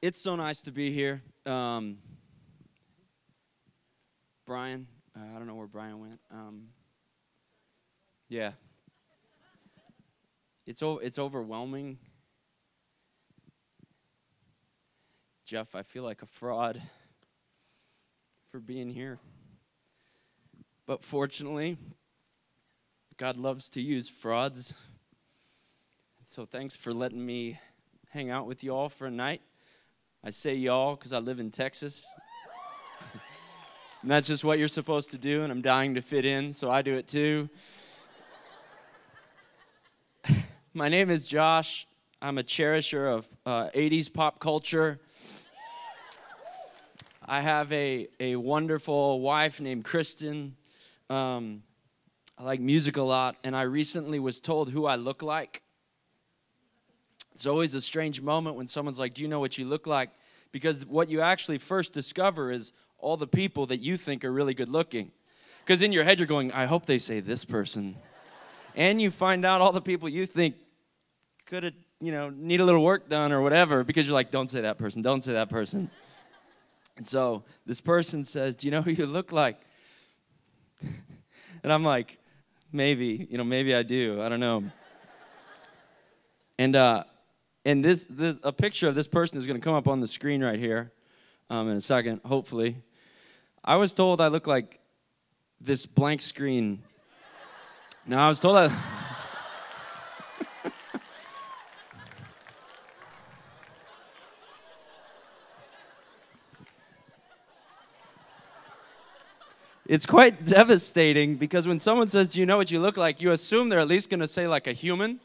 It's so nice to be here. Brian, I don't know where Brian went. Yeah, it's overwhelming. Jeff, I feel like a fraud for being here. But fortunately, God loves to use frauds. And so thanks for letting me hang out with y'all for a night. I say y'all because I live in Texas. And that's just what you're supposed to do, and I'm dying to fit in, so I do it too. My name is Josh. I'm a cherisher of 80s pop culture. I have a wonderful wife named Kristen. I like music a lot, and I recently was told who I look like. It's always a strange moment when someone's like, do you know what you look like? Because what you actually first discover is all the people that you think are really good looking. Because in your head you're going, I hope they say this person. And you find out all the people you think could have, need a little work done or whatever, because you're like, don't say that person, don't say that person. And so this person says, do you know who you look like? And I'm like, maybe I do, I don't know. And this a picture of this person is going to come up on the screen right here in a second, hopefully. I was told I look like this blank screen. Now, I was told that... It's quite devastating because when someone says, do you know what you look like, you assume they're at least going to say like a human.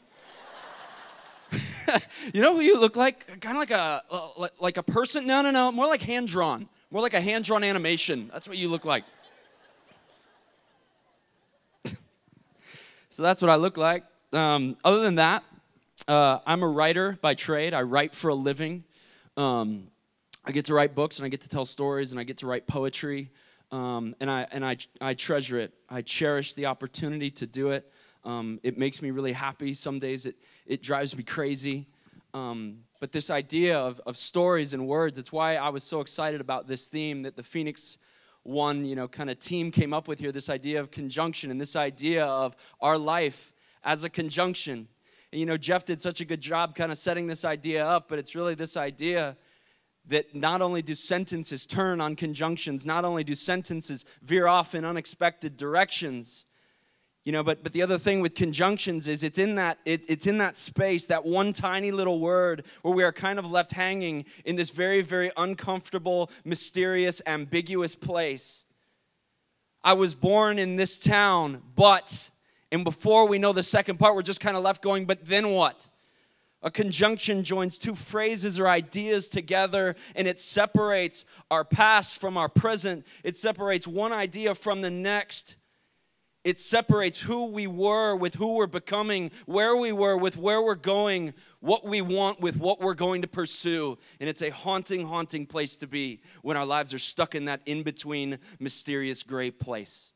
You know who you look like? Kind of like a person? No. More like hand-drawn. More like a hand-drawn animation. That's what you look like. So that's what I look like. Other than that, I'm a writer by trade. I write for a living. I get to write books, and I get to tell stories, and I get to write poetry. And I treasure it. I cherish the opportunity to do it. It makes me really happy. Some days it drives me crazy. But this idea of stories and words, it's why I was so excited about this theme that the PhoenixONE, kind of team came up with here, this idea of conjunction and this idea of our life as a conjunction. And, Jeff did such a good job kind of setting this idea up, but it's really this idea that not only do sentences turn on conjunctions, not only do sentences veer off in unexpected directions, but the other thing with conjunctions is it's in that space, that one tiny little word where we are kind of left hanging in this very, very uncomfortable, mysterious, ambiguous place. I was born in this town, and before we know the second part, we're just kind of left going, but then what? A conjunction joins two phrases or ideas together, and it separates our past from our present. It separates one idea from the next. It separates who we were with who we're becoming, where we were with where we're going, what we want with what we're going to pursue. And it's a haunting, haunting place to be when our lives are stuck in that in-between, mysterious gray place.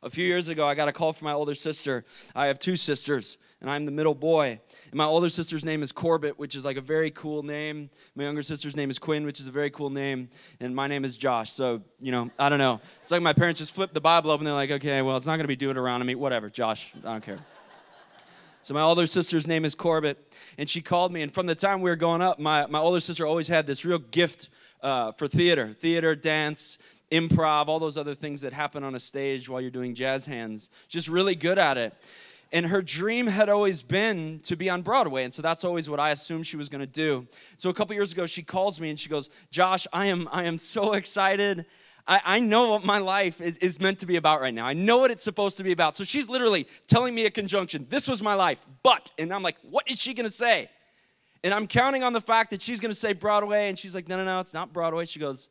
A few years ago, I got a call from my older sister. I have two sisters, and I'm the middle boy. And my older sister's name is Corbett, which is like a very cool name. My younger sister's name is Quinn, which is a very cool name. And my name is Josh. So, I don't know. It's like my parents just flipped the Bible open. They're like, okay, well, it's not going to be Deuteronomy. Whatever, Josh. I don't care. So my older sister's name is Corbett, and she called me. And from the time we were growing up, my older sister always had this real gift for theater, dance, improv, all those other things that happen on a stage while you're doing jazz hands. Just really good at it. And her dream had always been to be on Broadway, and so that's always what I assumed she was going to do. So a couple years ago, she calls me and she goes, Josh, I am so excited. I know what my life is meant to be about right now. I know what it's supposed to be about. So she's literally telling me a conjunction. This was my life, but, and I'm like, what is she going to say? And I'm counting on the fact that she's going to say Broadway, and she's like, no, it's not Broadway. She goes,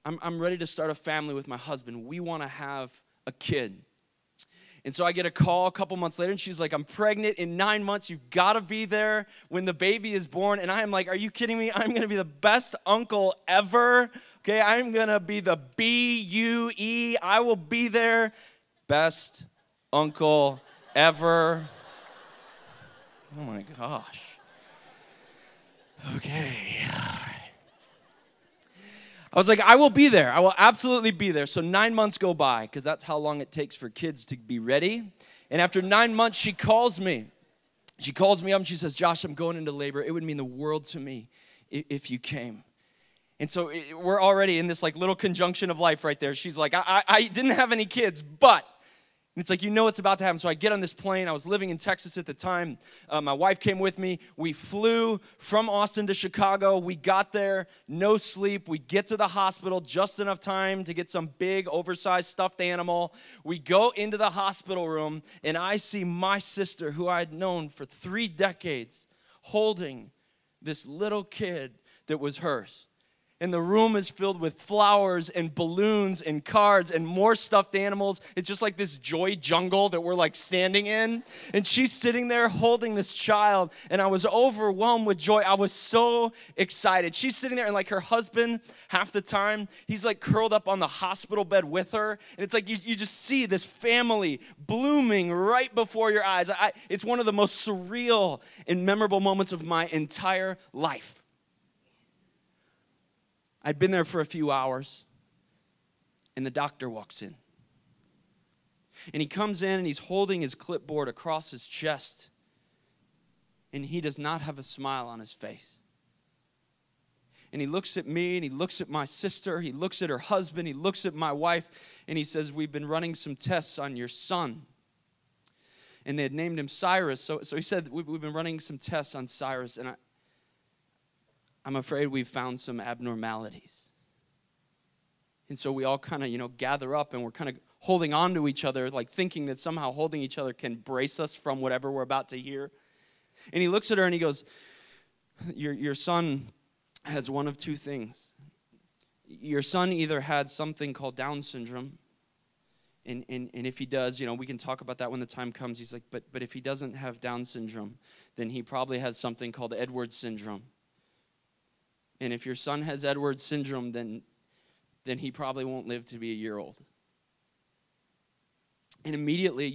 I'm ready to start a family with my husband. We want to have a kid. And so I get a call a couple months later, and she's like, I'm pregnant in 9 months. You've got to be there when the baby is born. And I am like, are you kidding me? I'm going to be the best uncle ever. Okay, I'm going to be the B-U-E. I will be there. Best uncle ever. Oh, my gosh. Okay. I was like, I will be there. I will absolutely be there. So 9 months go by, because that's how long it takes for kids to be ready. And after 9 months, she calls me. She calls me up and she says, Josh, I'm going into labor. It would mean the world to me if you came. And so we're already in this like little conjunction of life right there. She's like, I didn't have any kids, but. And it's like, it's about to happen. So I get on this plane. I was living in Texas at the time. My wife came with me. We flew from Austin to Chicago. We got there, no sleep. We get to the hospital, just enough time to get some big, oversized stuffed animal. We go into the hospital room, and I see my sister, who I had known for 3 decades, holding this little kid that was hers. And the room is filled with flowers and balloons and cards and more stuffed animals. It's just like this joy jungle that we're like standing in. And she's sitting there holding this child. And I was overwhelmed with joy. I was so excited. She's sitting there, and like her husband, half the time, he's like curled up on the hospital bed with her. And it's like you just see this family blooming right before your eyes. It's one of the most surreal and memorable moments of my entire life. I'd been there for a few hours, and the doctor walks in. And he comes in, and he's holding his clipboard across his chest, and he does not have a smile on his face. And he looks at me, and he looks at my sister, he looks at her husband, he looks at my wife, and he says, we've been running some tests on your son. And they had named him Cyrus, so he said, we've been running some tests on Cyrus, and I'm afraid we've found some abnormalities. And so we all kind of, gather up, and we're kind of holding on to each other, like thinking that somehow holding each other can brace us from whatever we're about to hear. And he looks at her and he goes, your son has one of two things. Your son either had something called Down syndrome, and if he does, we can talk about that when the time comes. He's like, but if he doesn't have Down syndrome, then he probably has something called Edwards syndrome. And if your son has Edwards syndrome, then he probably won't live to be a year old. And immediately,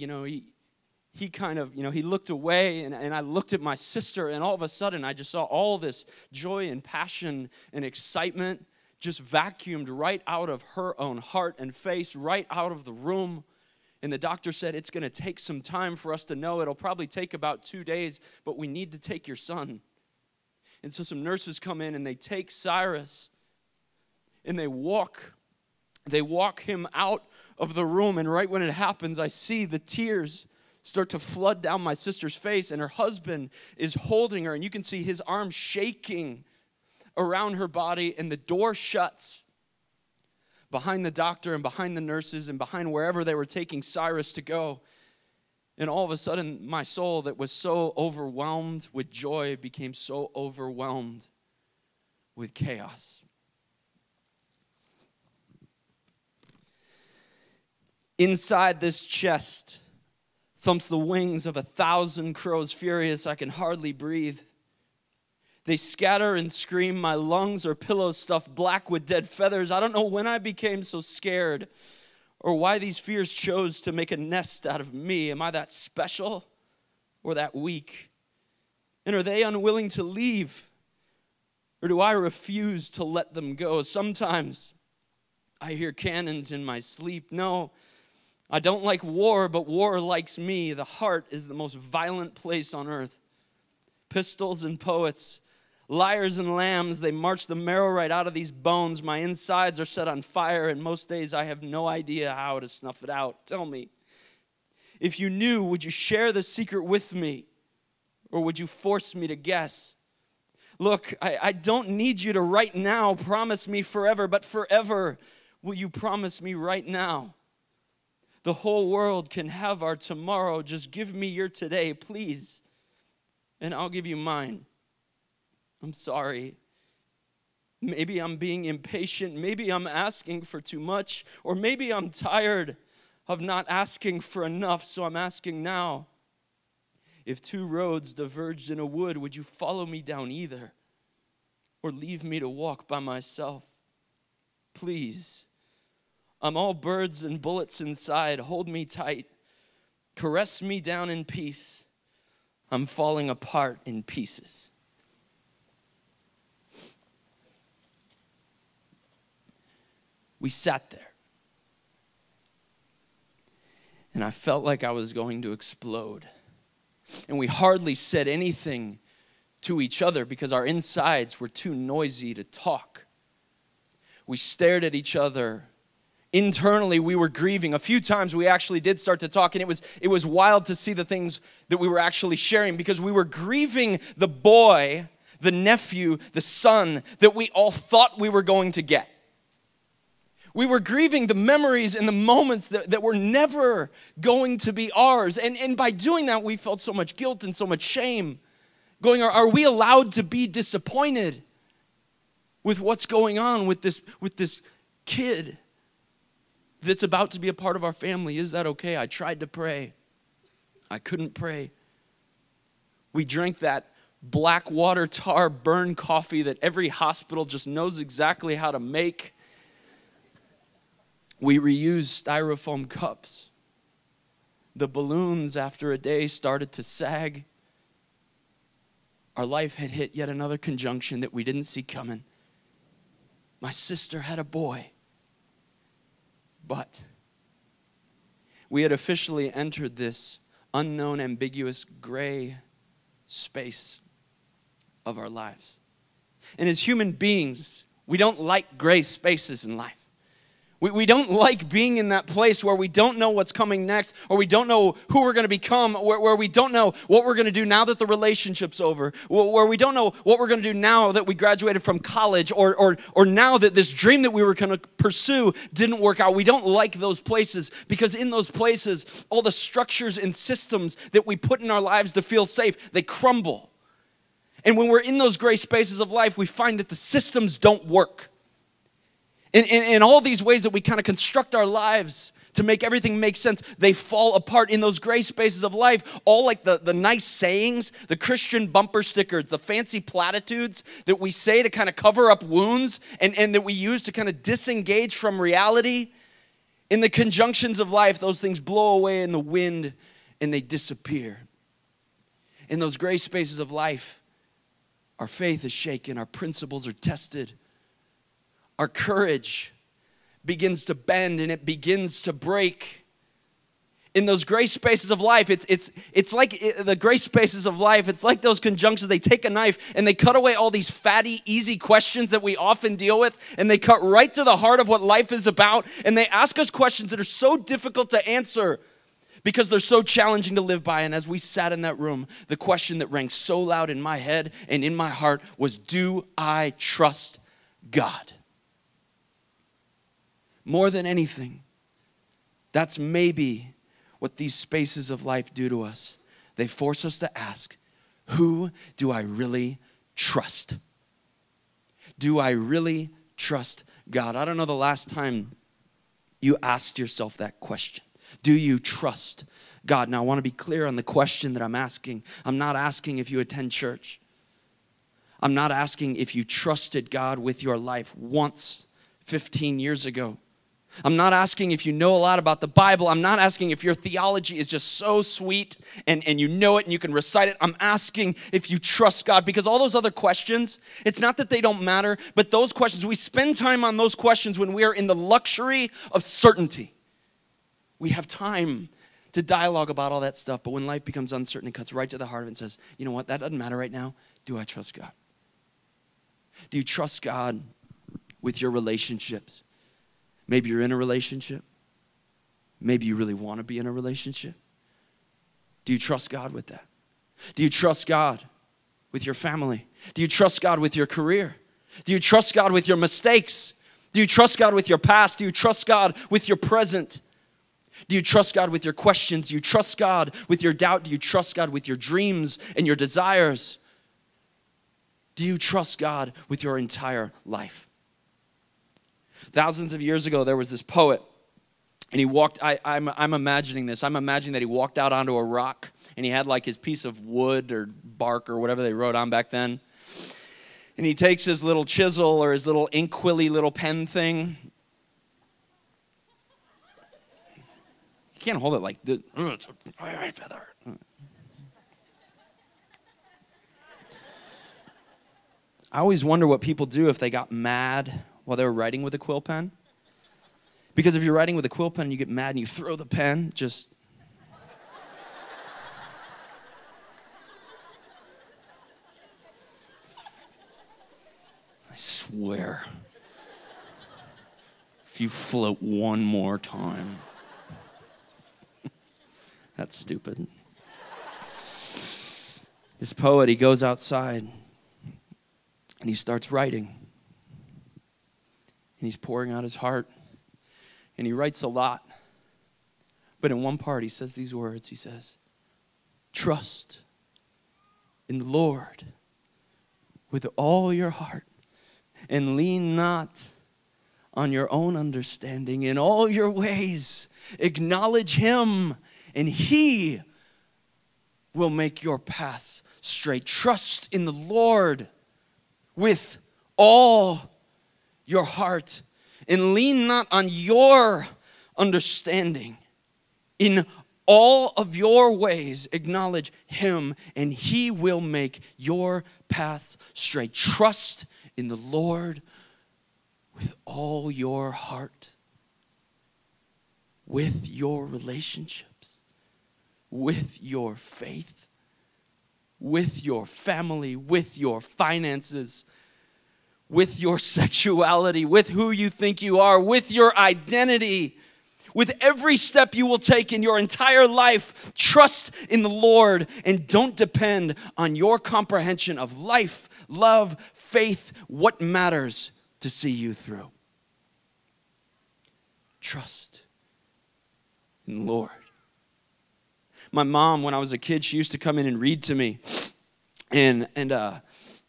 he kind of, he looked away, and I looked at my sister, and all of a sudden, I just saw all this joy and passion and excitement just vacuumed right out of her own heart and face, right out of the room. And the doctor said, it's going to take some time for us to know. It'll probably take about 2 days, but we need to take your son. And so some nurses come in, and they take Cyrus, and they walk him out of the room. And right when it happens, I see the tears start to flood down my sister's face, and her husband is holding her, and you can see his arms shaking around her body, and the door shuts behind the doctor and behind the nurses and behind wherever they were taking Cyrus to go. And all of a sudden, my soul that was so overwhelmed with joy became so overwhelmed with chaos. Inside this chest thumps the wings of 1,000 crows furious. I can hardly breathe. They scatter and scream. My lungs are pillows stuffed black with dead feathers. I don't know when I became so scared, or why these fears chose to make a nest out of me. Am I that special or that weak? And are they unwilling to leave? Or do I refuse to let them go? Sometimes I hear cannons in my sleep. No, I don't like war, but war likes me. The heart is the most violent place on earth. Pistols and poets, liars and lambs, they march the marrow right out of these bones. My insides are set on fire, and most days I have no idea how to snuff it out. Tell me, if you knew, would you share the secret with me, or would you force me to guess? Look, I don't need you to right now promise me forever, but forever will you promise me right now? The whole world can have our tomorrow. Just give me your today, please, and I'll give you mine. I'm sorry. Maybe I'm being impatient. Maybe I'm asking for too much. Or maybe I'm tired of not asking for enough, so I'm asking now. If 2 roads diverged in a wood, would you follow me down either? Or leave me to walk by myself? Please. I'm all birds and bullets inside. Hold me tight. Caress me down in peace. I'm falling apart in pieces. We sat there. And I felt like I was going to explode. And we hardly said anything to each other because our insides were too noisy to talk. We stared at each other. Internally, we were grieving. A few times we actually did start to talk, and it was wild to see the things that we were actually sharing because we were grieving the boy, the nephew, the son that we all thought we were going to get. We were grieving the memories and the moments that were never going to be ours. And by doing that, we felt so much guilt and so much shame. Going, are we allowed to be disappointed with what's going on with this kid that's about to be a part of our family? Is that okay? I tried to pray. I couldn't pray. We drank that black water tar burn coffee that every hospital just knows exactly how to make. We reused styrofoam cups. The balloons, after a day, started to sag. Our life had hit yet another conjunction that we didn't see coming. My sister had a boy. But we had officially entered this unknown, ambiguous, gray space of our lives. And as human beings, we don't like gray spaces in life. We don't like being in that place where we don't know what's coming next, or we don't know who we're going to become, where we don't know what we're going to do now that the relationship's over, where we don't know what we're going to do now that we graduated from college, or now that this dream that we were going to pursue didn't work out. We don't like those places because in those places, all the structures and systems that we put in our lives to feel safe, they crumble. And when we're in those gray spaces of life, we find that the systems don't work. In all these ways that we kind of construct our lives to make everything make sense, they fall apart in those gray spaces of life. All like the nice sayings, the Christian bumper stickers, the fancy platitudes that we say to kind of cover up wounds and that we use to kind of disengage from reality. In the conjunctions of life, those things blow away in the wind and they disappear. In those gray spaces of life, our faith is shaken, our principles are tested. Our courage begins to bend and it begins to break. In those gray spaces of life, it's like the gray spaces of life, it's like those conjunctions. They take a knife and they cut away all these fatty, easy questions that we often deal with, and they cut right to the heart of what life is about, and they ask us questions that are so difficult to answer because they're so challenging to live by. And as we sat in that room, the question that rang so loud in my head and in my heart was, do I trust God? More than anything, that's maybe what these spaces of life do to us. They force us to ask, who do I really trust? Do I really trust God? I don't know the last time you asked yourself that question. Do you trust God? Now, I want to be clear on the question that I'm asking. I'm not asking if you attend church. I'm not asking if you trusted God with your life once 15 years ago. I'm not asking if you know a lot about the Bible. I'm not asking if your theology is just so sweet and you know it and you can recite it. I'm asking if you trust God, because all those other questions, it's not that they don't matter, but those questions, we spend time on those questions when we are in the luxury of certainty. We have time to dialogue about all that stuff, but when life becomes uncertain, it cuts right to the heart of it and says, you know what, that doesn't matter right now. Do I trust God? Do you trust God with your relationships? Maybe you're in a relationship. Maybe you really want to be in a relationship. Do you trust God with that? Do you trust God with your family? Do you trust God with your career? Do you trust God with your mistakes? Do you trust God with your past? Do you trust God with your present? Do you trust God with your questions? Do you trust God with your doubt? Do you trust God with your dreams and your desires? Do you trust God with your entire life? Thousands of years ago, there was this poet, and he walked, I'm imagining this. I'm imagining that he walked out onto a rock, and he had like his piece of wood or bark or whatever they wrote on back then. And he takes his little chisel or his little inkwilly little pen thing. You can't hold it like this. It's a feather. I always wonder what people do if they got mad while they were writing with a quill pen. Because if you're writing with a quill pen and you get mad and you throw the pen, just... I swear, if you float one more time. That's stupid. This poet, he goes outside and he starts writing. And he's pouring out his heart. And he writes a lot. But in one part, he says these words. He says, trust in the Lord with all your heart, and lean not on your own understanding. In all your ways, acknowledge him, and he will make your paths straight. Trust in the Lord with all your heart, and lean not on your understanding. In all of your ways, acknowledge him, and he will make your paths straight. Trust in the Lord with all your heart, with your relationships, with your faith, with your family, with your finances, with your sexuality, with who you think you are, with your identity, with every step you will take in your entire life. Trust in the Lord and don't depend on your comprehension of life, love, faith, what matters to see you through. Trust in the Lord. My mom, when I was a kid, she used to come in and read to me. And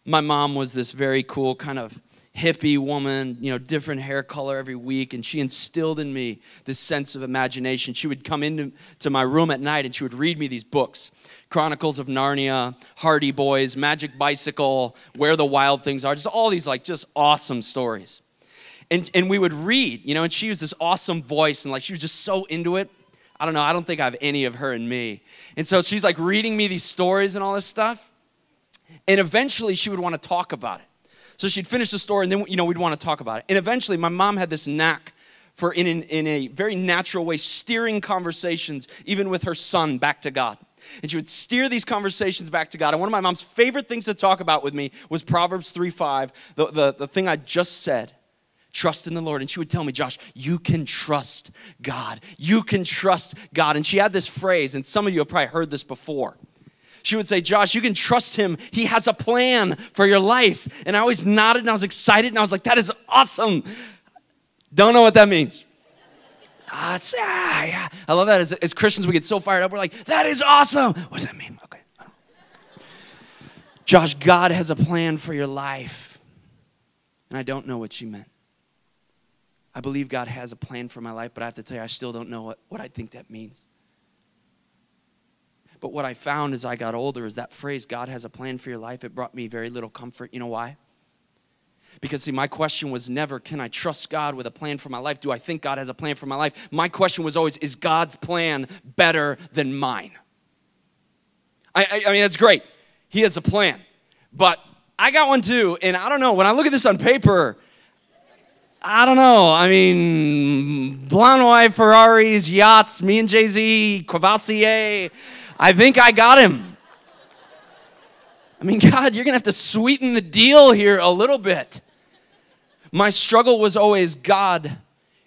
my mom was this very cool kind of hippie woman, different hair color every week, and she instilled in me this sense of imagination. She would come into my room at night and she would read me these books: Chronicles of Narnia, Hardy Boys, Magic Bicycle, Where the Wild Things Are, just all these just awesome stories. And we would read, and she used this awesome voice, and she was just so into it. I don't know, I don't think I have any of her in me. And so she's reading me these stories and all this stuff. And eventually she would want to talk about it. So she'd finish the story, and then, we'd want to talk about it. And eventually my mom had this knack for, in a very natural way, steering conversations, even with her son, back to God. And she would steer these conversations back to God. And one of my mom's favorite things to talk about with me was Proverbs 3:5, the thing I just said. Trust in the Lord. And she would tell me, Josh, you can trust God. You can trust God. And she had this phrase, and some of you have probably heard this before. She would say, Josh, you can trust him. He has a plan for your life. And I always nodded, and I was excited, and I was like, that is awesome. Don't know what that means. Yeah. I love that. As Christians, we get so fired up. We're like, that is awesome. What does that mean? Okay. Josh, God has a plan for your life. And I don't know what she meant. I believe God has a plan for my life, but I have to tell you, I still don't know what I think that means. But what I found as I got older is that phrase, God has a plan for your life, it brought me very little comfort. You know why? Because, see, my question was never, can I trust God with a plan for my life? Do I think God has a plan for my life? My question was always, is God's plan better than mine? I mean, that's great. He has a plan. But I got one too, and I don't know. When I look at this on paper, I don't know. I mean, blonde white Ferraris, yachts, me and Jay-Z, Courvoisier. I think I got him. I mean, God, you're going to have to sweeten the deal here a little bit. My struggle was always, God,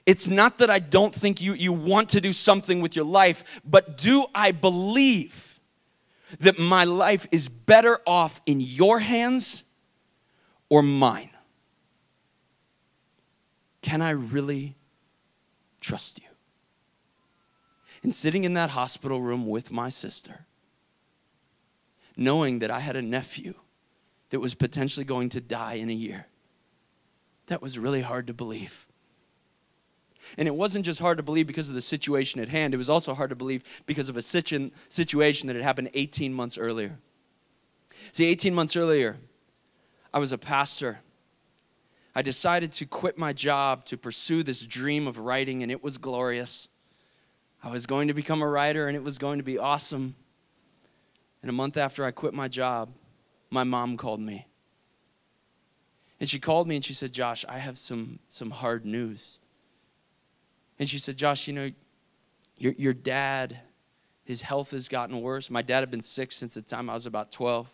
it's not that I don't think you want to do something with your life, but do I believe that my life is better off in your hands or mine? Can I really trust you? And sitting in that hospital room with my sister, knowing that I had a nephew that was potentially going to die in a year, that was really hard to believe. And it wasn't just hard to believe because of the situation at hand. It was also hard to believe because of a situation that had happened 18 months earlier. See, 18 months earlier, I was a pastor. I decided to quit my job to pursue this dream of writing, and it was glorious. I was going to become a writer, and it was going to be awesome. And a month after I quit my job, my mom called me. And she called me and she said, Josh, I have some hard news. And she said, Josh, your dad, his health has gotten worse. My dad had been sick since the time I was about 12.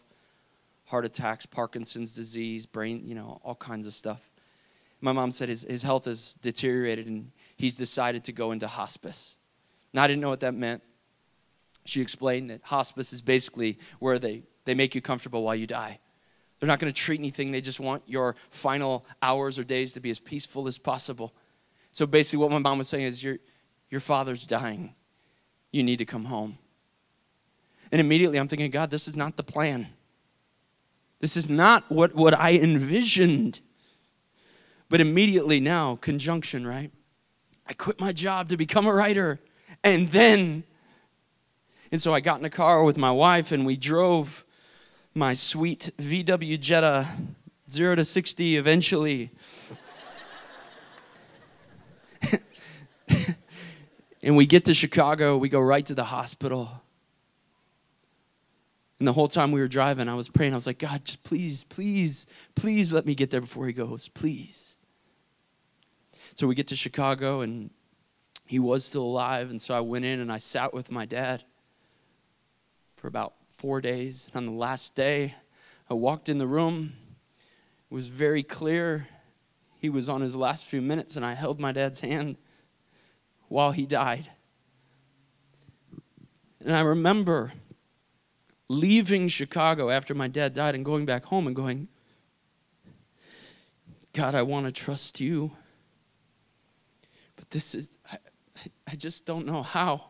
Heart attacks, Parkinson's disease, brain, all kinds of stuff. My mom said his health has deteriorated and he's decided to go into hospice. Now, I didn't know what that meant. She explained that hospice is basically where they make you comfortable while you die. They're not going to treat anything. They just want your final hours or days to be as peaceful as possible. So basically what my mom was saying is, your father's dying. You need to come home. And immediately I'm thinking, God, this is not the plan. This is not what I envisioned. But immediately now, conjunction, right? I quit my job to become a writer. And so I got in a car with my wife and we drove my sweet VW Jetta 0 to 60 eventually. And we get to Chicago, we go right to the hospital. And the whole time we were driving, I was praying. I was like, God, just please, please, please let me get there before he goes, please. So we get to Chicago, and he was still alive. And so I went in, and I sat with my dad for about 4 days. And on the last day, I walked in the room. It was very clear he was on his last few minutes, and I held my dad's hand while he died. And I remember leaving Chicago after my dad died and going back home and going, God, I want to trust you. But I just don't know how.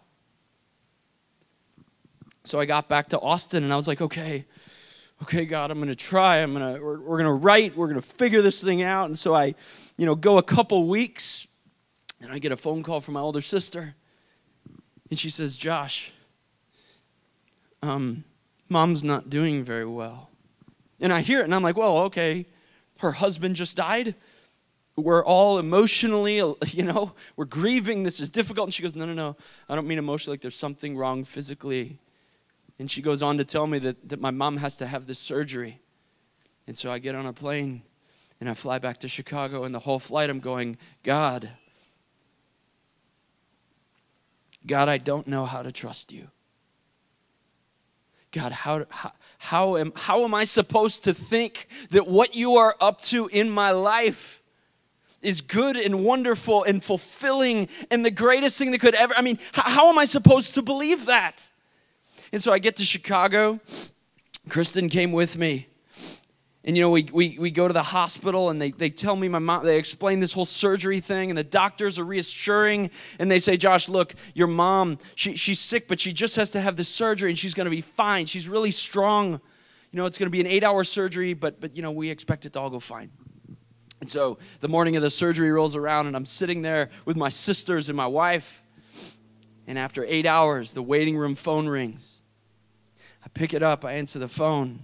So I got back to Austin and I was like, okay, God, I'm going to try. We're going to write. We're going to figure this thing out. And so I, go a couple weeks and I get a phone call from my older sister. And she says, Josh, Mom's not doing very well. And I hear it and I'm like, well, okay, her husband just died. We're all emotionally, we're grieving. This is difficult. And she goes, no, I don't mean emotionally, like there's something wrong physically. And she goes on to tell me that my mom has to have this surgery. And so I get on a plane and I fly back to Chicago, and the whole flight I'm going, God, I don't know how to trust you. God, how am I supposed to think that what you are up to in my life is good and wonderful and fulfilling and the greatest thing that could ever, how am I supposed to believe that? And so I get to Chicago. Kristen came with me. And, we go to the hospital and they tell me, my mom, they explain this whole surgery thing, and the doctors are reassuring. And they say, Josh, look, your mom, she's sick, but she just has to have this surgery and she's going to be fine. She's really strong. It's going to be an 8-hour surgery, but we expect it to all go fine. And so the morning of the surgery rolls around and I'm sitting there with my sisters and my wife. And after 8 hours, the waiting room phone rings. I pick it up, I answer the phone.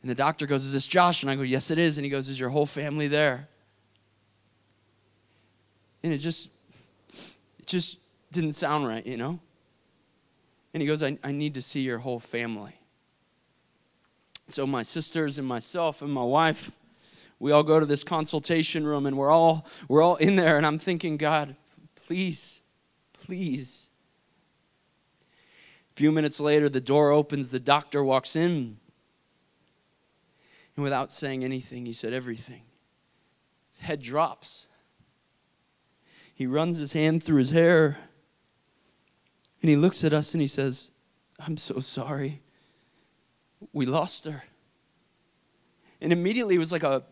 And the doctor goes, is this Josh? And I go, yes, it is. And he goes, is your whole family there? And it just didn't sound right, And he goes, I need to see your whole family. So my sisters and myself and my wife, we all go to this consultation room, and we're all in there. And I'm thinking, God, please. A few minutes later, the door opens, the doctor walks in. And without saying anything, he said everything. His head drops. He runs his hand through his hair. And he looks at us and he says, I'm so sorry. We lost her. And immediately it was like a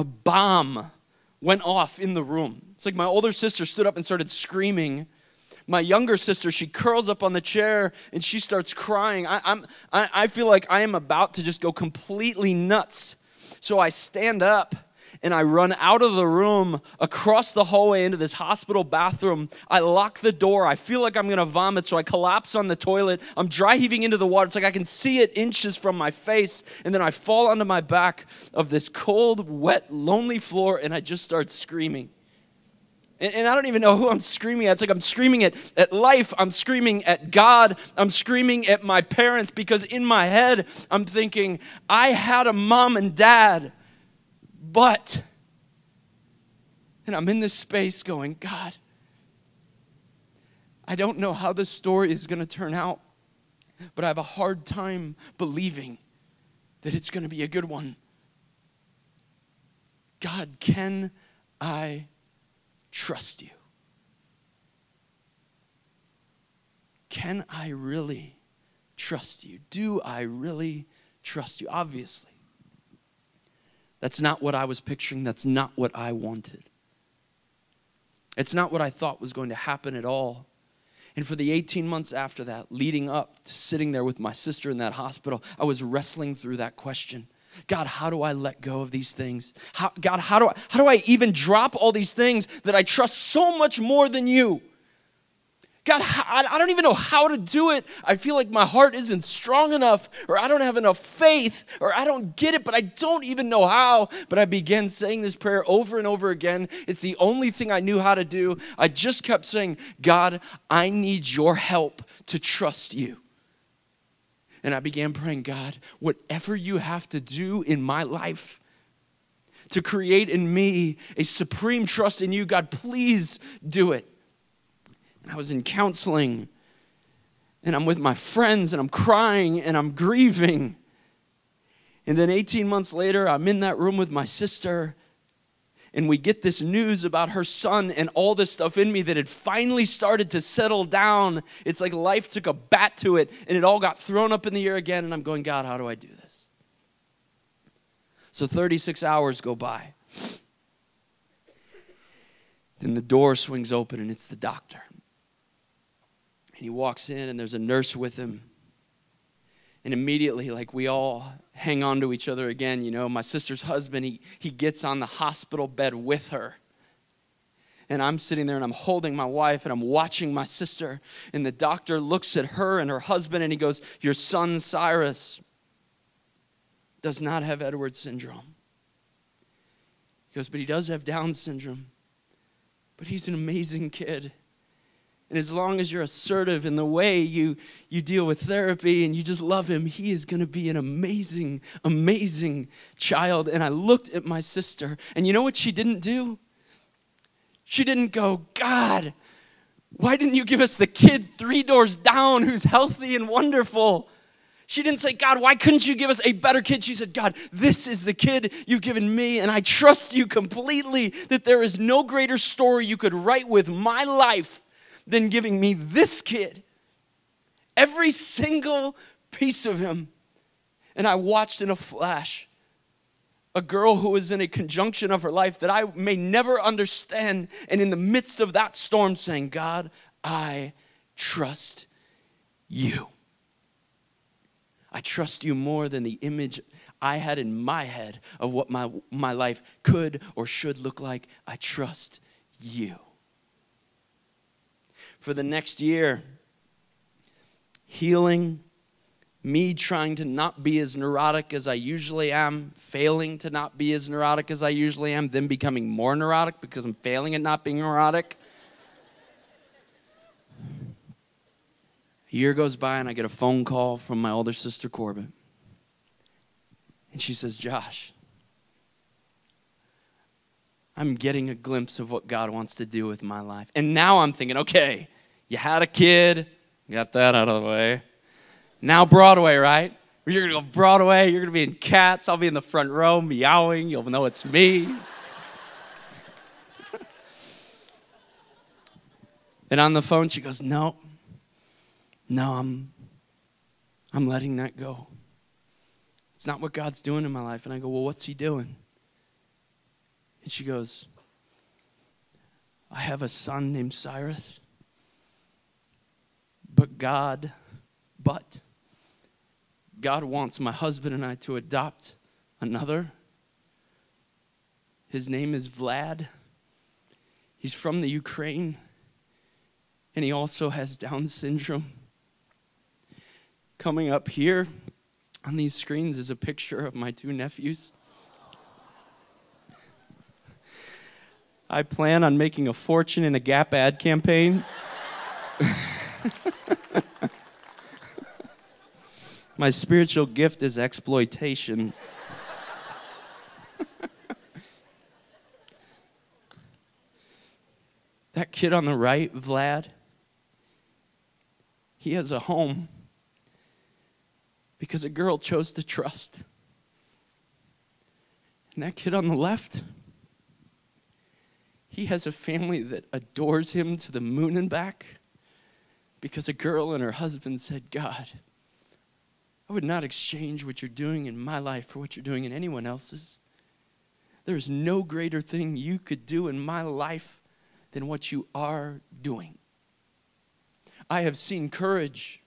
bomb went off in the room. It's like my older sister stood up and started screaming. My younger sister, she curls up on the chair and she starts crying. I feel like I am about to just go completely nuts. So I stand up and I run out of the room, across the hallway into this hospital bathroom. I lock the door. I feel like I'm going to vomit, so I collapse on the toilet. I'm dry heaving into the water. It's like I can see it inches from my face. And then I fall onto my back of this cold, wet, lonely floor, and I just start screaming. And I don't even know who I'm screaming at. It's like I'm screaming at life. I'm screaming at God. I'm screaming at my parents, because in my head, I'm thinking, I had a mom and dad, but, and I'm in this space going, God, I don't know how this story is going to turn out, but I have a hard time believing that it's going to be a good one. God, can I trust you? Can I really trust you? Do I really trust you? Obviously. That's not what I was picturing. That's not what I wanted. It's not what I thought was going to happen at all. And for the 18 months after that, leading up to sitting there with my sister in that hospital, I was wrestling through that question. God, how do I let go of these things? God, how do I even drop all these things that I trust so much more than you? God, I don't even know how to do it. I feel like my heart isn't strong enough, or I don't have enough faith, or I don't get it, but I don't even know how. But I began saying this prayer over and over again. It's the only thing I knew how to do. I just kept saying, God, I need your help to trust you. And I began praying, God, whatever you have to do in my life to create in me a supreme trust in you, God, please do it. And I was in counseling, and I'm with my friends, and I'm crying, and I'm grieving. And then 18 months later, I'm in that room with my sister, and we get this news about her son and all this stuff in me that had finally started to settle down. It's like life took a bat to it, and it all got thrown up in the air again, and I'm going, God, how do I do this? So 36 hours go by. Then the door swings open, and it's the doctor. And he walks in, and there's a nurse with him. And immediately, like, we all hang on to each other again. You know, my sister's husband, he gets on the hospital bed with her. And I'm sitting there, and I'm holding my wife, and I'm watching my sister. And the doctor looks at her and her husband, and he goes, your son, Cyrus, does not have Edwards syndrome. He goes, but he does have Down syndrome. But he's an amazing kid. And as long as you're assertive in the way you deal with therapy and you just love him, he is going to be an amazing, amazing child. And I looked at my sister, and you know what she didn't do? She didn't go, God, why didn't you give us the kid 3 doors down who's healthy and wonderful? She didn't say, God, why couldn't you give us a better kid? She said, God, this is the kid you've given me, and I trust you completely that there is no greater story you could write with my life than giving me this kid. Every single piece of him. And I watched in a flash a girl who was in a conjunction of her life that I may never understand, and in the midst of that storm saying, God, I trust you. I trust you more than the image I had in my head of what my life could or should look like. I trust you. For the next year, healing, me trying to not be as neurotic as I usually am, failing to not be as neurotic as I usually am, then becoming more neurotic because I'm failing at not being neurotic. A year goes by and I get a phone call from my older sister, Corbin. And she says, Josh, I'm getting a glimpse of what God wants to do with my life. And now I'm thinking, okay, you had a kid, got that out of the way. Now Broadway, right? You're going to go Broadway, you're going to be in Cats, I'll be in the front row meowing, you'll know it's me. And on the phone she goes, no, I'm letting that go. It's not what God's doing in my life. And I go, well, what's he doing? And she goes, I have a son named Cyrus. But God wants my husband and I to adopt another. His name is Vlad. He's from the Ukraine. And he also has Down syndrome. Coming up here on these screens is a picture of my 2 nephews. I plan on making a fortune in a Gap ad campaign. My spiritual gift is exploitation. That kid on the right, Vlad, He has a home because a girl chose to trust. And that kid on the left, he has a family that adores him to the moon and back because a girl and her husband said, God, I would not exchange what you're doing in my life for what you're doing in anyone else's. There's no greater thing you could do in my life than what you are doing. I have seen courage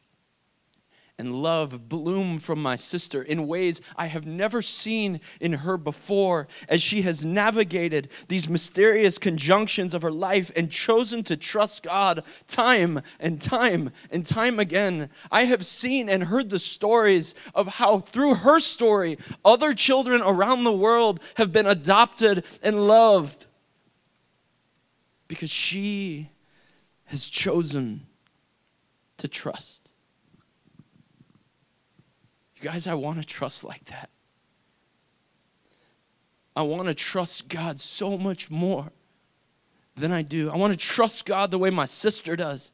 and love bloom from my sister in ways I have never seen in her before as she has navigated these mysterious conjunctions of her life and chosen to trust God time and time and time again. I have seen and heard the stories of how through her story, other children around the world have been adopted and loved because she has chosen to trust. You guys, I want to trust like that. I want to trust God so much more than I do. I want to trust God the way my sister does.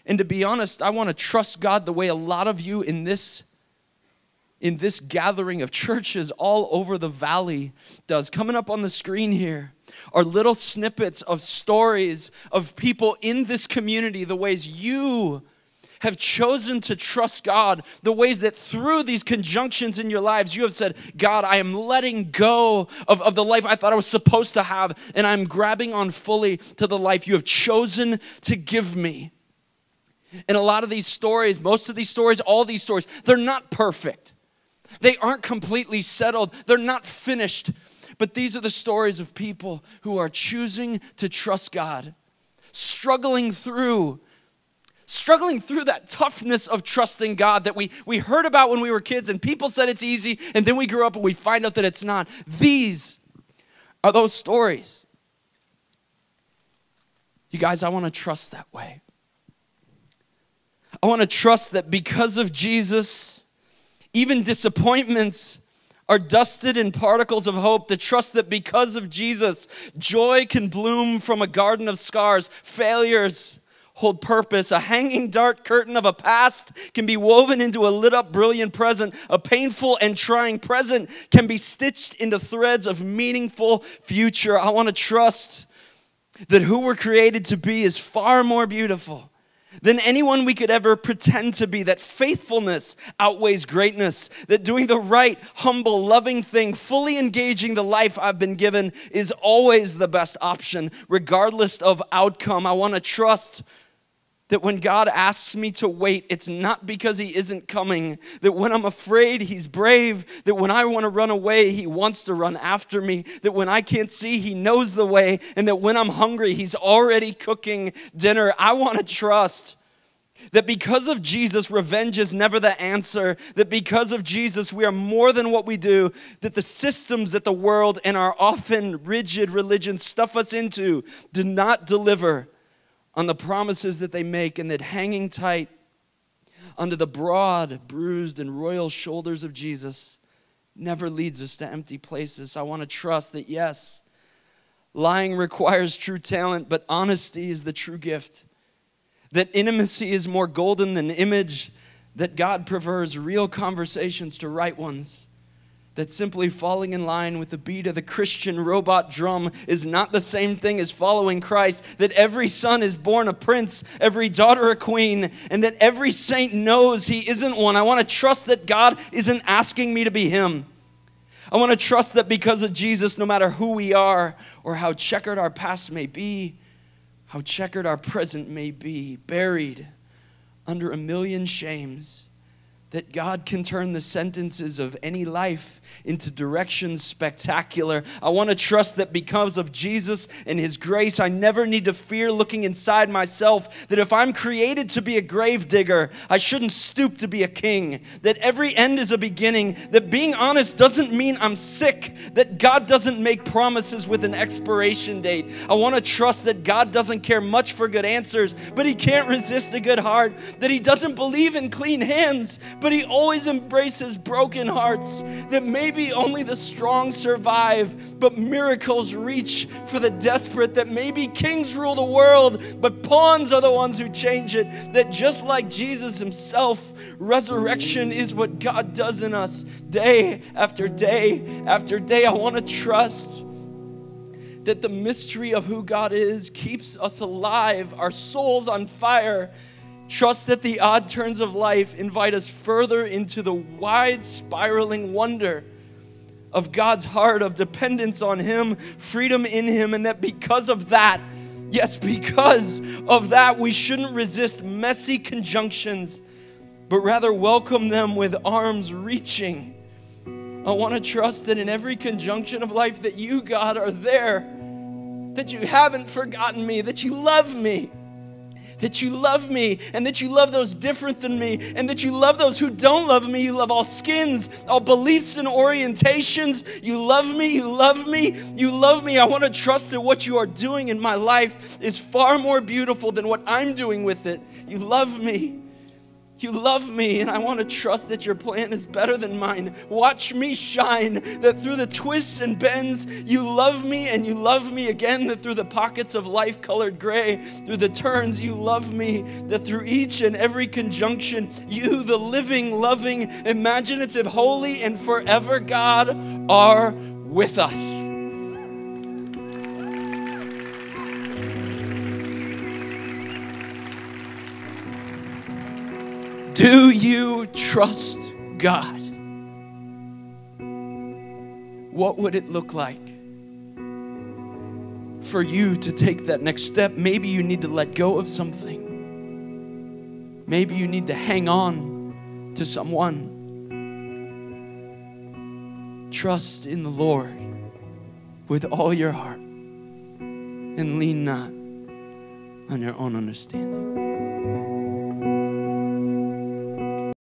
And to be honest, I want to trust God the way a lot of you in this gathering of churches all over the valley does. Coming up on the screen here are little snippets of stories of people in this community, the ways you have chosen to trust God, the ways that through these conjunctions in your lives, you have said, God, I am letting go of the life I thought I was supposed to have, and I'm grabbing on fully to the life you have chosen to give me. And a lot of these stories, most of these stories, all these stories, they're not perfect. They aren't completely settled. They're not finished. But these are the stories of people who are choosing to trust God, struggling through that toughness of trusting God that we heard about when we were kids and people said it's easy, and then we grew up and we find out that it's not. These are those stories. You guys, I want to trust that way. I want to trust that because of Jesus, even disappointments are dusted in particles of hope, to trust that because of Jesus, joy can bloom from a garden of scars, failures hold purpose, a hanging dark curtain of a past can be woven into a lit up brilliant present, a painful and trying present can be stitched into threads of meaningful future. I want to trust that who we're created to be is far more beautiful than anyone we could ever pretend to be, that faithfulness outweighs greatness, that doing the right, humble, loving thing, fully engaging the life I've been given is always the best option, regardless of outcome. I want to trust that when God asks me to wait, it's not because he isn't coming. That when I'm afraid, he's brave. That when I want to run away, he wants to run after me. That when I can't see, he knows the way. And that when I'm hungry, he's already cooking dinner. I want to trust that because of Jesus, revenge is never the answer. That because of Jesus, we are more than what we do. That the systems that the world and our often rigid religion stuff us into do not deliver on the promises that they make, and that hanging tight under the broad, bruised, and royal shoulders of Jesus never leads us to empty places. I want to trust that, yes, lying requires true talent, but honesty is the true gift. That intimacy is more golden than image, that God prefers real conversations to right ones. That simply falling in line with the beat of the Christian robot drum is not the same thing as following Christ. That every son is born a prince, every daughter a queen, and that every saint knows he isn't one. I want to trust that God isn't asking me to be him. I want to trust that because of Jesus, no matter who we are or how checkered our past may be, how checkered our present may be, buried under a million shames, that God can turn the sentences of any life into directions spectacular. I want to trust that because of Jesus and his grace, I never need to fear looking inside myself. That if I'm created to be a grave digger, I shouldn't stoop to be a king. That every end is a beginning. That being honest doesn't mean I'm sick. That God doesn't make promises with an expiration date. I want to trust that God doesn't care much for good answers, but he can't resist a good heart. That he doesn't believe in clean hands, but he always embraces broken hearts, that maybe only the strong survive, but miracles reach for the desperate, that maybe kings rule the world, but pawns are the ones who change it, that just like Jesus himself, resurrection is what God does in us day after day after day. I want to trust that the mystery of who God is keeps us alive, our souls on fire. Trust that the odd turns of life invite us further into the wide spiraling wonder of God's heart, of dependence on him, freedom in him, and that because of that, yes, because of that, we shouldn't resist messy conjunctions, but rather welcome them with arms reaching. I want to trust that in every conjunction of life that you, God, are there, that you haven't forgotten me, that you love me, that you love me, and that you love those different than me, and that you love those who don't love me. You love all skins, all beliefs and orientations. You love me, you love me, you love me. I want to trust that what you are doing in my life is far more beautiful than what I'm doing with it. You love me. You love me, and I want to trust that your plan is better than mine. Watch me shine, that through the twists and bends, you love me and you love me again, that through the pockets of life colored gray, through the turns, you love me, that through each and every conjunction, you, the living, loving, imaginative, holy, and forever God, are with us. Do you trust God? What would it look like for you to take that next step? Maybe you need to let go of something. Maybe you need to hang on to someone. Trust in the Lord with all your heart and lean not on your own understanding.